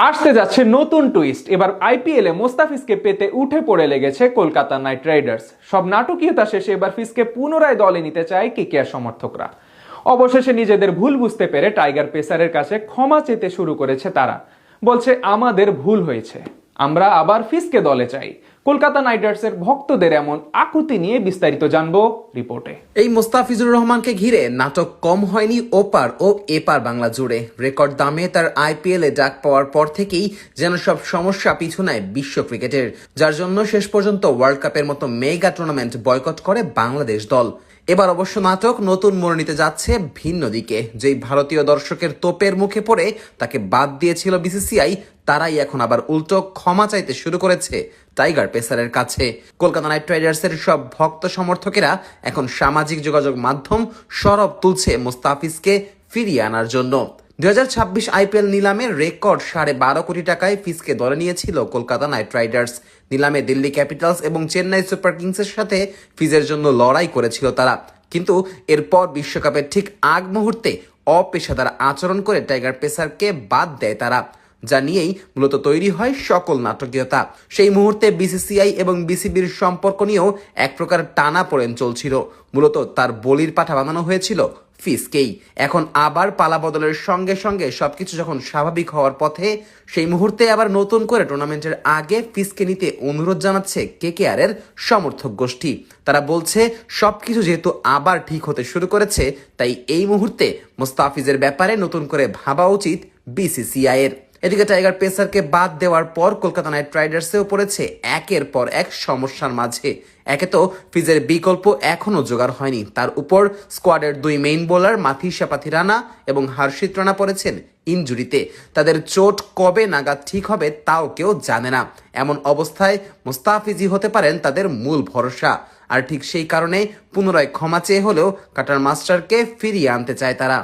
আসতে যাচ্ছে নতুন টুইস্ট। এবার আইপিএলে মোস্তাফিজকে পেতে উঠে পড়ে লেগেছে কলকাতা নাইট রাইডার্স। সব নাটকীয়তা শেষে এবার ফিজকে পুনরায় দলে নিতে চায় কেকেআর সমর্থকরা। অবশেষে নিজেদের ভুল বুঝতে পেরে টাইগার পেসারের কাছে ক্ষমা চেতে শুরু করেছে তারা। বলছে, আমাদের ভুল হয়েছে, আমরা আবার ফিজকে দলে চাই। কলকাতা নাইট রাইডার্সের ভক্তদের এমন আকুতি নিয়ে বিস্তারিত জানবো রিপোর্টে। এই মোস্তাফিজুর রহমানকে ঘিরে নাটক কম হয়নি ওপার ও এপার বাংলা জুড়ে। রেকর্ড দামে তার আইপিএলে ডাক পাওয়ার পর থেকেই যেন সব সমস্যা পিছু নেয় বিশ্ব ক্রিকেটের, যার জন্য শেষ পর্যন্ত ওয়ার্ল্ড কাপের মতো মেগা টুর্নামেন্ট বয়কট করে বাংলাদেশ দল। এবার অবশ্য নাটক নতুন মোড় নিতে যাচ্ছে ভিন্ন দিকে। যেই ভারতীয় দর্শকের তোপের মুখে পড়ে তাকে বাদ দিয়েছিল বিসিসিআই, তারাই এখন আবার উল্টো ক্ষমা চাইতে শুরু করেছে টাইগার পেসারের কাছে। কলকাতা নাইট রাইডার্সের সব ভক্ত সমর্থকেরা এখন সামাজিক যোগাযোগ মাধ্যম সরব তুলছে মোস্তাফিজকে ফিরিয়ে আনার জন্য। 2026 আইপিএল নিলামে রেকর্ড 12.5 কোটি টাকায় ফিজকে দলে নিয়েছিল কলকাতা নাইট রাইডার্স। নিলামে দিল্লি ক্যাপিটালস এবং চেন্নাই সুপার কিংসের সাথে ফিজের জন্য লড়াই করেছিল তারা, কিন্তু এরপর বিশ্বকাপের ঠিক আগ মুহূর্তে অপেশাদার আচরণ করে টাইগার পেসারকে বাদ দেয় তারা, যা নিয়েই মূলত তৈরি হয় সকল নাটকীয়তা। সেই মুহূর্তে বিসিসিআই এবং বিসিবির সম্পর্ক নিয়েও এক প্রকার টানাপোড়েন চলছিল। মূলত তার বলির পাঠা বানানো হয়েছিল ফিজকেই। এখন আবার পালা বদলের সঙ্গে সঙ্গে সবকিছু যখন স্বাভাবিক হওয়ার পথে, সেই মুহূর্তে আবার নতুন করে টুর্নামেন্টের আগে ফিজকে নিতে অনুরোধ জানাচ্ছে কেকেআর এর সমর্থক গোষ্ঠী। তারা বলছে, সবকিছু যেহেতু আবার ঠিক হতে শুরু করেছে, তাই এই মুহূর্তে মোস্তাফিজের ব্যাপারে নতুন করে ভাবা উচিত বিসিসিআই এর। এদিকে টাইগার পেসারকে বাদ দেওয়ার পর কলকাতা নাইট রাইডার্সেও পড়েছে একের পর এক সমস্যার মাঝে। একে তো ফিজের বিকল্প এখনো জোগাড় হয়নি, তার উপর স্কোয়াডের দুই মেইন বোলার মাথিসা পাথিরানা এবং হর্ষিত রানা পড়েছেন ইনজুরিতে। তাদের চোট কবে নাগাদ ঠিক হবে তাও কেউ জানে না। এমন অবস্থায় মোস্তাফিজই হতে পারেন তাদের মূল ভরসা। আর ঠিক সেই কারণে পুনরায় ক্ষমা চেয়ে হলেও কাটার মাস্টারকে ফিরিয়ে আনতে চায় তারা।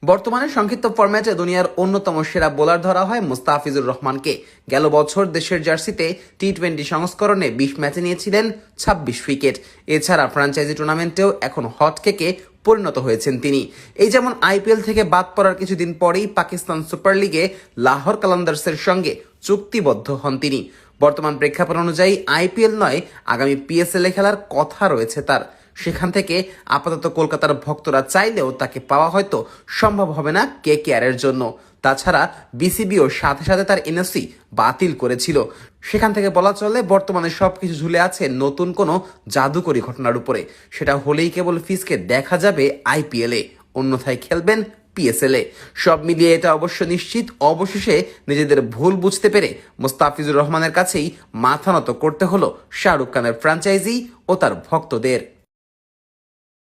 বর্তমানে সংক্ষিপ্ত ফরম্যাটে দুনিয়ার অন্যতম সেরা বোলার ধরা হয় মোস্তাফিজুর রহমানকে। গেল বছর দেশের জার্সিতে টি-20 সংস্করণে 20 ম্যাচে নিয়েছিলেন 26 উইকেট। এছাড়া ফ্র্যাঞ্চাইজি টুর্নামেন্টেও এখন হট কেকে পরিণত হয়েছেন তিনি। এই যেমন আইপিএল থেকে বাদ পড়ার কিছুদিন পরেই পাকিস্তান সুপার লিগে লাহোর কালান্দার্সের সঙ্গে চুক্তিবদ্ধ হন তিনি। বর্তমান প্রেক্ষাপট অনুযায়ী আইপিএল নয়, আগামী পিএসএল এ খেলার কথা রয়েছে তার। সেখান থেকে আপাতত কলকাতার ভক্তরা চাইলেও তাকে পাওয়া হয়তো সম্ভব হবে না কেকেআর এর জন্য। তাছাড়া বিসিবিও সাথে সাথে তার এনওসি বাতিল করেছিল। সেখান থেকে বলা চলে বর্তমানে সবকিছু ঝুলে আছে নতুন কোনো জাদুকরী ঘটনার উপরে। সেটা হলেই কেবল ফিজকে দেখা যাবে আইপিএলে, অন্যথায় খেলবেন পিএসএল-এ। সব মিলিয়ে এটা অবশ্য নিশ্চিত, অবশেষে নিজেদের ভুল বুঝতে পেরে মোস্তাফিজুর রহমানের কাছেই মাথা নত করতে হলো শাহরুখ খানের ফ্র্যাঞ্চাইজি ও তার ভক্তদের।